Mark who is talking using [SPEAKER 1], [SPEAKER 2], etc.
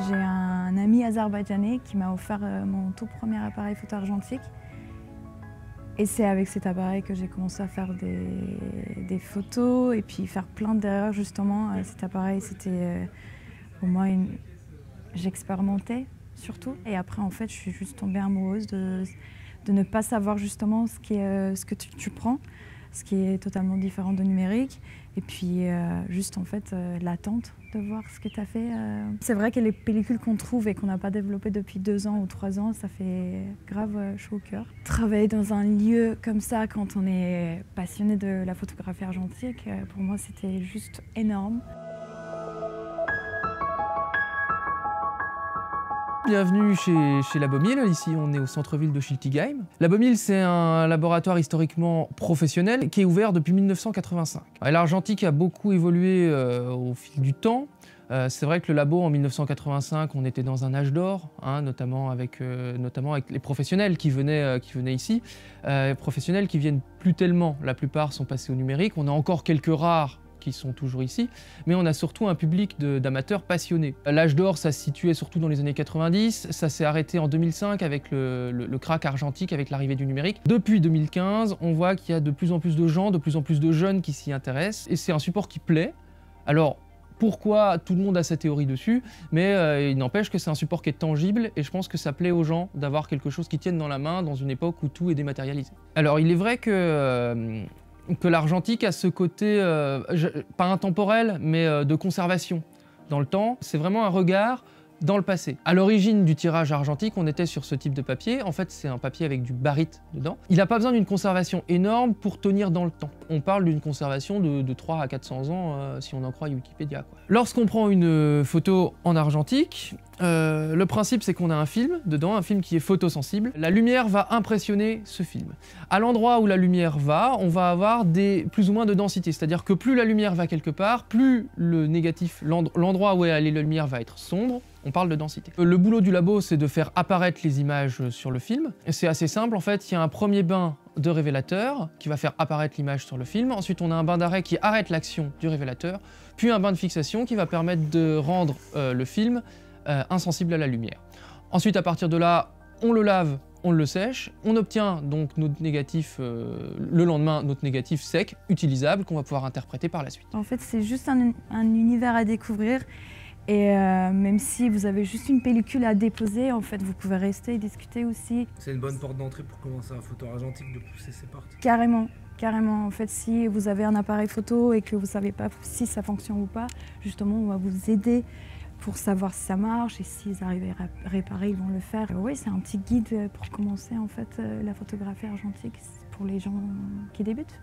[SPEAKER 1] J'ai un ami azerbaïdjanais qui m'a offert mon tout premier appareil photo argentique. Et c'est avec cet appareil que j'ai commencé à faire des photos et puis faire plein d'erreurs justement. Cet appareil, c'était pour moi, j'expérimentais surtout. Et après, en fait, je suis juste tombée amoureuse de ne pas savoir justement ce que tu prends, ce qui est totalement différent de numérique. Et puis, juste en fait, l'attente de voir ce que tu as fait. C'est vrai que les pellicules qu'on trouve et qu'on n'a pas développées depuis 2 ans ou 3 ans, ça fait grave chaud au cœur. Travailler dans un lieu comme ça, quand on est passionné de la photographie argentique, pour moi, c'était juste énorme.
[SPEAKER 2] Bienvenue chez Labomil, ici on est au centre-ville de Schiltigheim. Labomil, c'est un laboratoire historiquement professionnel qui est ouvert depuis 1985. L'argentique a beaucoup évolué au fil du temps. C'est vrai que le labo en 1985, on était dans un âge d'or, hein, notamment avec les professionnels qui venaient ici. Les professionnels qui viennent plus tellement, la plupart sont passés au numérique. On a encore quelques rares qui sont toujours ici, mais on a surtout un public d'amateurs passionnés. L'âge d'or, ça se situait surtout dans les années 90, ça s'est arrêté en 2005 avec le crack argentique, avec l'arrivée du numérique. Depuis 2015, on voit qu'il y a de plus en plus de gens, de plus en plus de jeunes qui s'y intéressent, et c'est un support qui plaît. Alors, pourquoi tout le monde a sa théorie dessus, mais il n'empêche que c'est un support qui est tangible, et je pense que ça plaît aux gens d'avoir quelque chose qui tienne dans la main dans une époque où tout est dématérialisé. Alors, il est vrai que l'argentique a ce côté, pas intemporel, mais de conservation dans le temps. C'est vraiment un regard dans le passé. À l'origine du tirage argentique, on était sur ce type de papier. En fait, c'est un papier avec du baryte dedans. Il n'a pas besoin d'une conservation énorme pour tenir dans le temps. On parle d'une conservation de 300 à 400 ans, si on en croit Wikipédia, quoi. Lorsqu'on prend une photo en argentique, le principe c'est qu'on a un film dedans, un film qui est photosensible. La lumière va impressionner ce film. À l'endroit où la lumière va, on va avoir plus ou moins de densité, c'est-à-dire que plus la lumière va quelque part, plus le négatif, l'endroit où est allée la lumière va être sombre. On parle de densité. Le boulot du labo, c'est de faire apparaître les images sur le film. C'est assez simple, en fait, il y a un premier bain de révélateur qui va faire apparaître l'image sur le film. Ensuite, on a un bain d'arrêt qui arrête l'action du révélateur, puis un bain de fixation qui va permettre de rendre le film insensible à la lumière. Ensuite, à partir de là, on le lave, on le sèche, on obtient donc notre négatif, le lendemain, notre négatif sec, utilisable, qu'on va pouvoir interpréter par la suite.
[SPEAKER 1] En fait, c'est juste un univers à découvrir. Et même si vous avez juste une pellicule à déposer, en fait, vous pouvez rester et discuter aussi.
[SPEAKER 3] C'est une bonne porte d'entrée pour commencer la photo argentique, de pousser ses portes.
[SPEAKER 1] Carrément, carrément. En fait, si vous avez un appareil photo et que vous ne savez pas si ça fonctionne ou pas, justement, on va vous aider pour savoir si ça marche et s'ils arrivent à réparer, ils vont le faire. Oui, c'est un petit guide pour commencer, en fait, la photographie argentique pour les gens qui débutent.